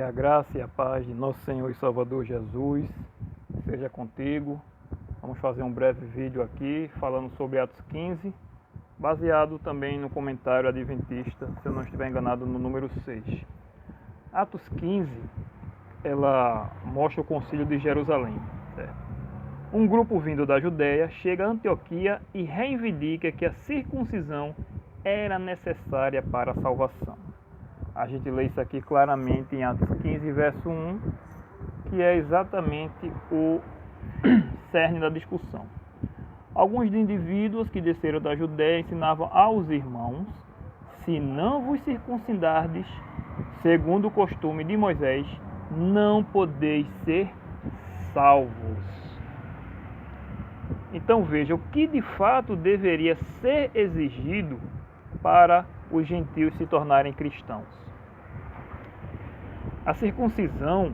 Que a graça e a paz de nosso Senhor e Salvador Jesus seja contigo. Vamos fazer um breve vídeo aqui falando sobre Atos 15, baseado também no comentário adventista, se eu não estiver enganado, no número 6. Atos 15, ela mostra o concílio de Jerusalém. Certo? Um grupo vindo da Judéia chega a Antioquia e reivindica que a circuncisão era necessária para a salvação. A gente lê isso aqui claramente em Atos 15, verso 1, que é exatamente o cerne da discussão. Alguns indivíduos que desceram da Judéia ensinavam aos irmãos: se não vos circuncidardes, segundo o costume de Moisés, não podeis ser salvos. Então veja, o que de fato deveria ser exigido para os gentios se tornarem cristãos. A circuncisão,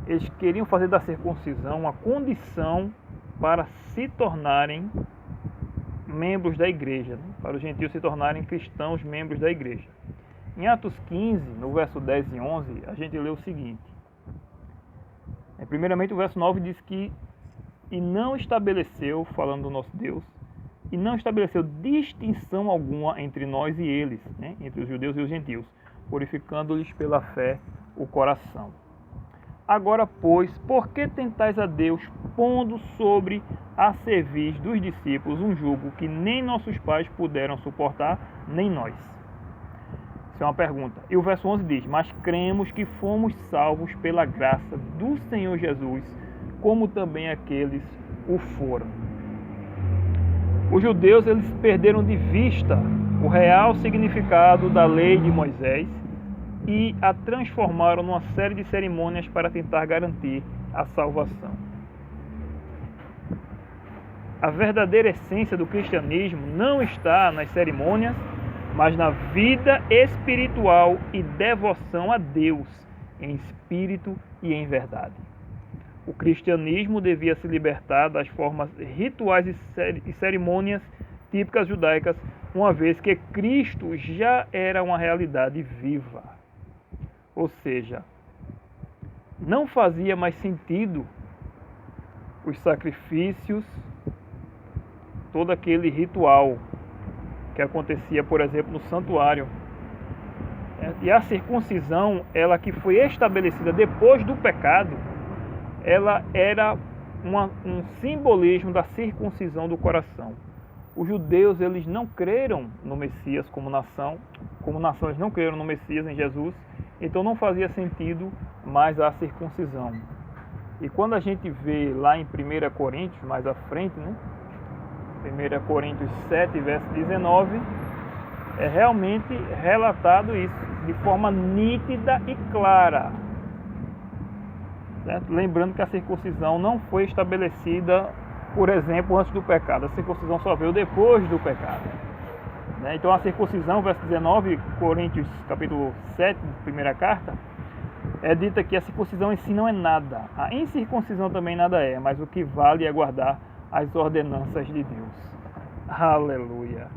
eles queriam fazer da circuncisão uma condição para se tornarem membros da igreja, né? Para os gentios se tornarem cristãos, membros da igreja. Em Atos 15, no verso 10 e 11, a gente lê o seguinte. Primeiramente o verso 9 diz que e não estabeleceu, falando do nosso Deus, e não estabeleceu distinção alguma entre nós e eles, né? Entre os judeus e os gentios, purificando-lhes pela fé o coração. Agora, pois, por que tentais a Deus, pondo sobre a cerviz dos discípulos um jugo que nem nossos pais puderam suportar, nem nós? Isso é uma pergunta. E o verso 11 diz: mas cremos que fomos salvos pela graça do Senhor Jesus, como também aqueles o foram. Os judeus, eles perderam de vista o real significado da lei de Moisés e a transformaram numa série de cerimônias para tentar garantir a salvação. A verdadeira essência do cristianismo não está nas cerimônias, mas na vida espiritual e devoção a Deus, em espírito e em verdade. O cristianismo devia se libertar das formas rituais e cerimônias típicas judaicas, uma vez que Cristo já era uma realidade viva. Ou seja, não fazia mais sentido os sacrifícios, todo aquele ritual que acontecia, por exemplo, no santuário. E a circuncisão, ela que foi estabelecida depois do pecado, ela era um simbolismo da circuncisão do coração. Os judeus, eles não creram no Messias como nação eles não creram no Messias, em Jesus, então não fazia sentido mais a circuncisão. E quando a gente vê lá em 1 Coríntios, mais à frente, né? 1 Coríntios 7, verso 19, é realmente relatado isso, de forma nítida e clara. Certo? Lembrando que a circuncisão não foi estabelecida, por exemplo, antes do pecado. A circuncisão só veio depois do pecado. Então a circuncisão, verso 19, Coríntios capítulo 7, primeira carta, é dita que a circuncisão em si não é nada. A incircuncisão também nada é, mas o que vale é guardar as ordenanças de Deus. Aleluia!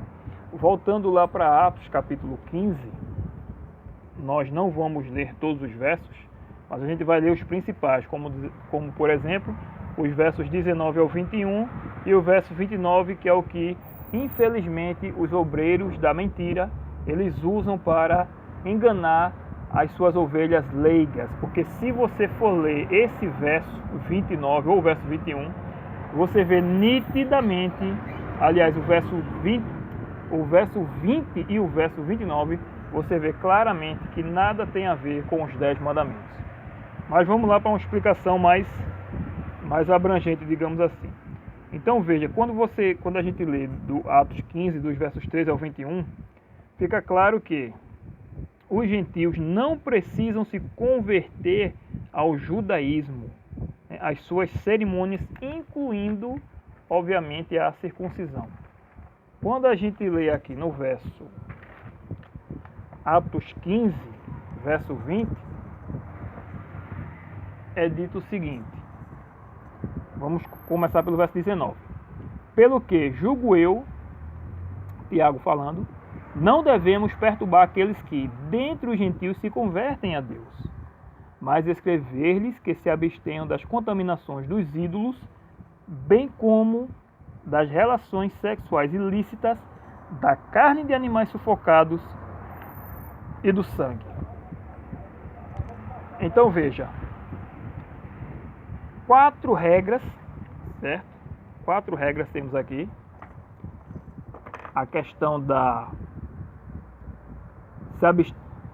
Voltando lá para Atos capítulo 15, nós não vamos ler todos os versos, mas a gente vai ler os principais, como por exemplo, os versos 19 ao 21 e o verso 29, que é o que, infelizmente, os obreiros da mentira, eles usam para enganar as suas ovelhas leigas. Porque se você for ler esse verso 29 ou o verso 21, você vê nitidamente, aliás, o verso 20 e o verso 29, você vê claramente que nada tem a ver com os 10 mandamentos. Mas vamos lá para uma explicação mais abrangente, digamos assim. Então veja, quando a gente lê do Atos 15, dos versos 13 ao 21, fica claro que os gentios não precisam se converter ao judaísmo, as suas cerimônias, incluindo, obviamente, a circuncisão. Quando a gente lê aqui no verso Atos 15, verso 20, é dito o seguinte. Vamos começar pelo verso 19. Pelo que julgo eu, Tiago falando, Não devemos perturbar aqueles que, dentre os gentios, se convertem a Deus, mas escrever-lhes que se abstenham das contaminações dos ídolos, bem como das relações sexuais ilícitas, da carne de animais sufocados e do sangue. Então veja, 4 regras, certo? 4 regras temos aqui. A questão da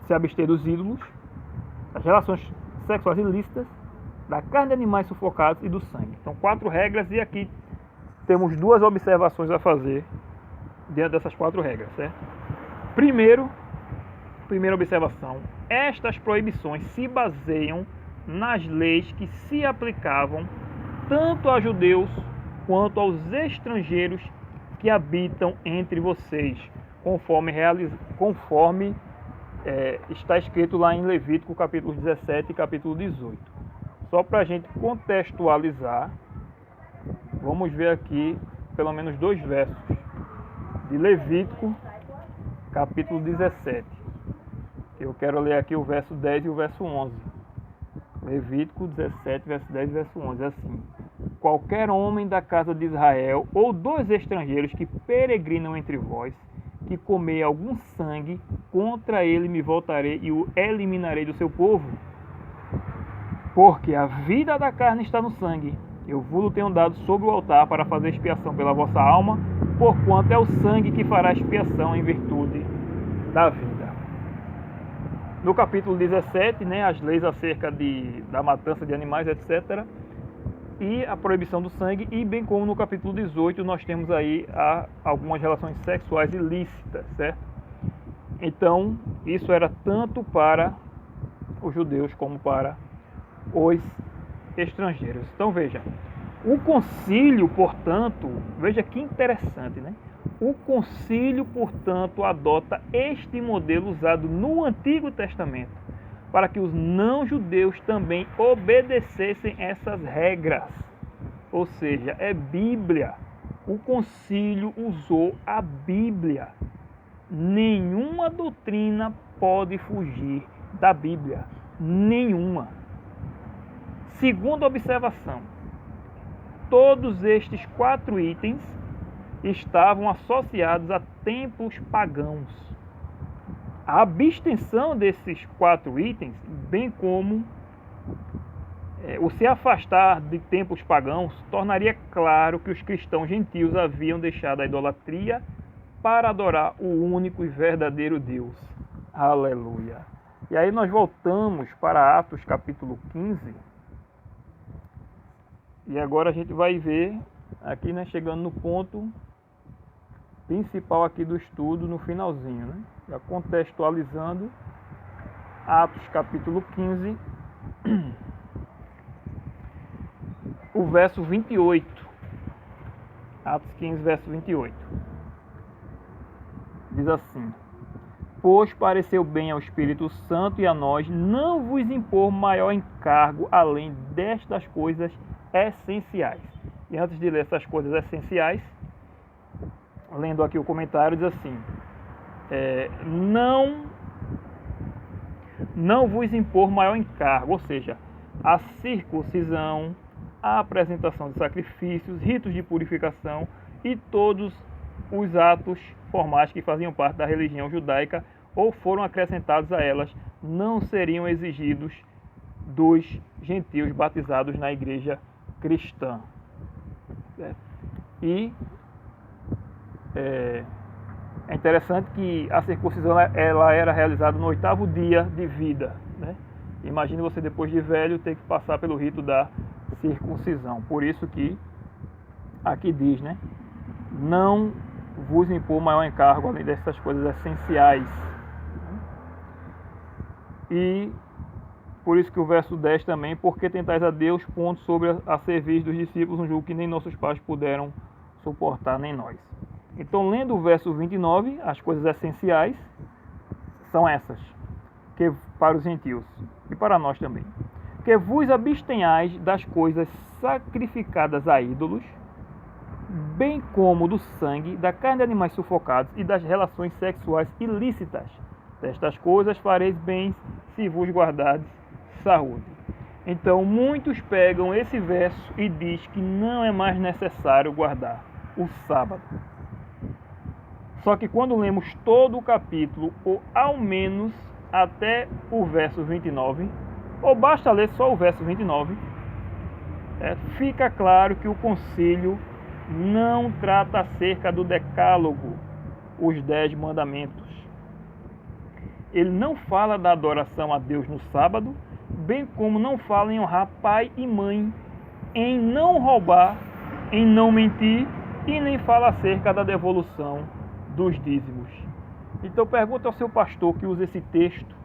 se abster dos ídolos, das relações sexuais ilícitas, da carne de animais sufocados e do sangue. Então 4 regras, e aqui temos 2 observações a fazer dentro dessas 4 regras, certo? Primeira observação: estas proibições se baseiam nas leis que se aplicavam tanto a judeus quanto aos estrangeiros que habitam entre vocês, conforme está escrito lá em Levítico capítulo 17 e capítulo 18. Só para a gente contextualizar, vamos ver aqui pelo menos 2 versos de Levítico capítulo 17. Eu quero ler aqui o verso 10 e o verso 11. Levítico 17, verso 10 e verso 11. É assim: qualquer homem da casa de Israel ou dos estrangeiros que peregrinam entre vós, que comer algum sangue, contra ele me voltarei e o eliminarei do seu povo. Porque a vida da carne está no sangue. Eu vos tenho dado sobre o altar para fazer expiação pela vossa alma, porquanto é o sangue que fará expiação em virtude da vida. No capítulo 17, as leis acerca da matança de animais, etc., e a proibição do sangue, e bem como no capítulo 18 nós temos aí algumas relações sexuais ilícitas, certo? Então, isso era tanto para os judeus como para os estrangeiros. Então veja, o concílio, portanto, veja que interessante, né? O concílio, portanto, adota este modelo usado no Antigo Testamento, para que os não-judeus também obedecessem essas regras. Ou seja, é Bíblia. O concílio usou a Bíblia. Nenhuma doutrina pode fugir da Bíblia. Nenhuma. Segunda observação: todos estes 4 itens estavam associados a templos pagãos. A abstenção desses 4 itens, bem como o se afastar de templos pagãos, tornaria claro que os cristãos gentios haviam deixado a idolatria para adorar o único e verdadeiro Deus. Aleluia! E aí nós voltamos para Atos capítulo 15, e agora a gente vai ver aqui, chegando no ponto principal aqui do estudo, no finalzinho, já contextualizando, Atos capítulo 15, o verso 28. Atos 15, verso 28. Diz assim: pois pareceu bem ao Espírito Santo e a nós não vos impor maior encargo além destas coisas essenciais. E antes de ler essas coisas essenciais, lendo aqui o comentário, diz assim: não vos impor maior encargo, ou seja, a circuncisão, a apresentação de sacrifícios, ritos de purificação e todos os atos formais que faziam parte da religião judaica ou foram acrescentados a elas, não seriam exigidos dos gentios batizados na igreja cristã. E é interessante que a circuncisão ela era realizada no 8º dia de vida, Imagine você, depois de velho, ter que passar pelo rito da circuncisão. Por isso que aqui diz, não vos impor maior encargo além dessas coisas essenciais. E por isso que o verso 10 também: porque tentais a Deus, ponto sobre a serviço dos discípulos, um jugo que nem nossos pais puderam suportar, nem nós. Então, lendo o verso 29, as coisas essenciais são essas, que para os gentios e para nós também: que vos abstenhais das coisas sacrificadas a ídolos, bem como do sangue, da carne de animais sufocados e das relações sexuais ilícitas. Destas coisas fareis bem se vos guardardes saúde. Então muitos pegam esse verso e diz que não é mais necessário guardar o sábado. Só que quando lemos todo o capítulo, ou ao menos até o verso 29, ou basta ler só o verso 29, fica claro que o concílio não trata acerca do decálogo, os 10 mandamentos. Ele não fala da adoração a Deus no sábado, bem como não fala em honrar pai e mãe, em não roubar, em não mentir, e nem fala acerca da devolução dos dízimos. Então pergunta ao seu pastor que usa esse texto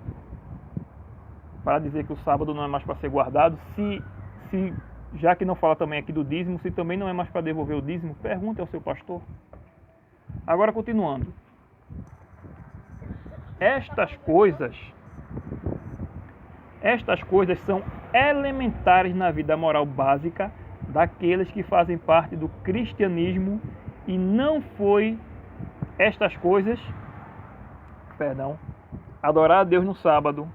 para dizer que o sábado não é mais para ser guardado, se já que não fala também aqui do dízimo, se também não é mais para devolver o dízimo, pergunte ao seu pastor. Agora continuando. Estas coisas são elementares na vida moral básica daqueles que fazem parte do cristianismo e não foi estas coisas, adorar a Deus no sábado,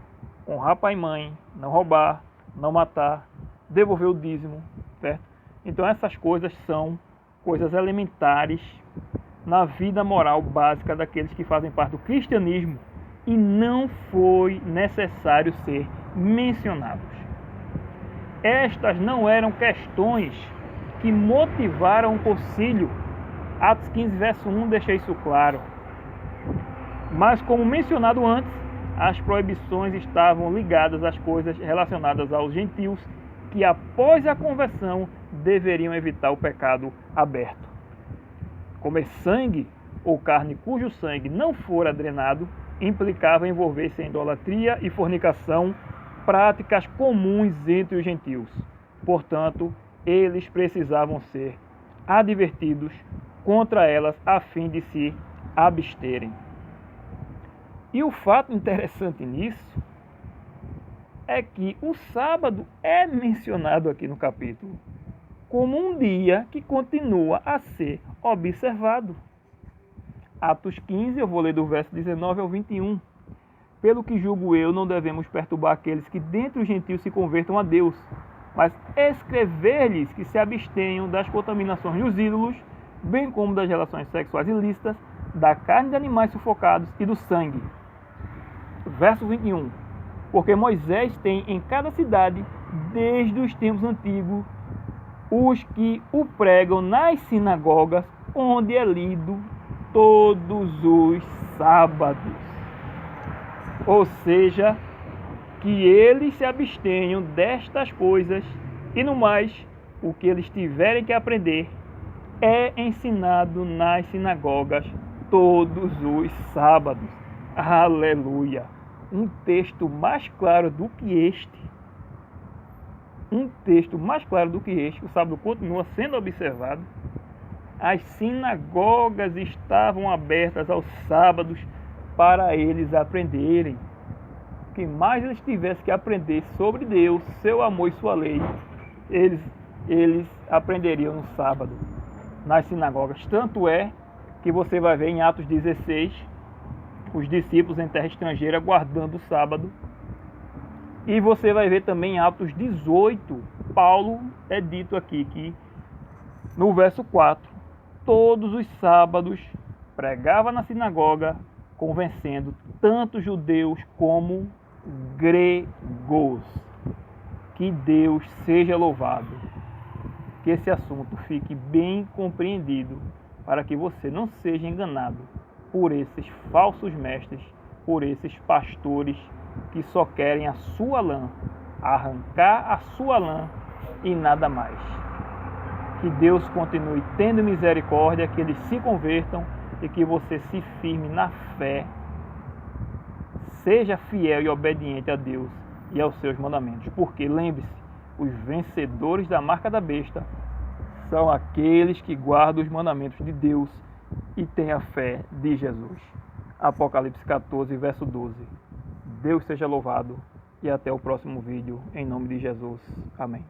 honrar pai e mãe, não roubar, não matar, devolver o dízimo, certo? Então essas coisas são coisas elementares na vida moral básica daqueles que fazem parte do cristianismo e não foi necessário ser mencionados. Estas não eram questões que motivaram o concílio. Atos 15, verso 1 deixa isso claro. Mas como mencionado antes, as proibições estavam ligadas às coisas relacionadas aos gentios que após a conversão deveriam evitar o pecado aberto. Comer sangue ou carne cujo sangue não fora drenado implicava envolver-se em idolatria e fornicação, práticas comuns entre os gentios. Portanto, eles precisavam ser advertidos contra elas a fim de se absterem. E o fato interessante nisso é que o sábado é mencionado aqui no capítulo como um dia que continua a ser observado. Atos 15, eu vou ler do verso 19 ao 21. Pelo que julgo eu, não devemos perturbar aqueles que dentre os gentios se convertam a Deus, mas escrever-lhes que se abstenham das contaminações dos ídolos, bem como das relações sexuais ilícitas, da carne de animais sufocados e do sangue. Verso 21. Porque Moisés tem em cada cidade, desde os tempos antigos, os que o pregam nas sinagogas, onde é lido todos os sábados. Ou seja, que eles se abstenham destas coisas e no mais, o que eles tiverem que aprender é ensinado nas sinagogas todos os sábados. Aleluia! Um texto mais claro do que este, o sábado continua sendo observado. As sinagogas estavam abertas aos sábados para eles aprenderem. O que mais eles tivessem que aprender sobre Deus, seu amor e sua lei, eles aprenderiam no sábado, nas sinagogas. Tanto é que você vai ver em Atos 16, os discípulos em terra estrangeira guardando o sábado. E você vai ver também em Atos 18, Paulo é dito aqui que, no verso 4, todos os sábados pregava na sinagoga, convencendo tanto judeus como gregos. Que Deus seja louvado. Que esse assunto fique bem compreendido, para que você não seja enganado por esses falsos mestres, por esses pastores que só querem a sua lã, arrancar a sua lã e nada mais. Que Deus continue tendo misericórdia, que eles se convertam e que você se firme na fé, seja fiel e obediente a Deus e aos seus mandamentos. Porque, lembre-se, os vencedores da marca da besta são aqueles que guardam os mandamentos de Deus e têm a fé de Jesus. Apocalipse 14, verso 12. Deus seja louvado e até o próximo vídeo, em nome de Jesus. Amém.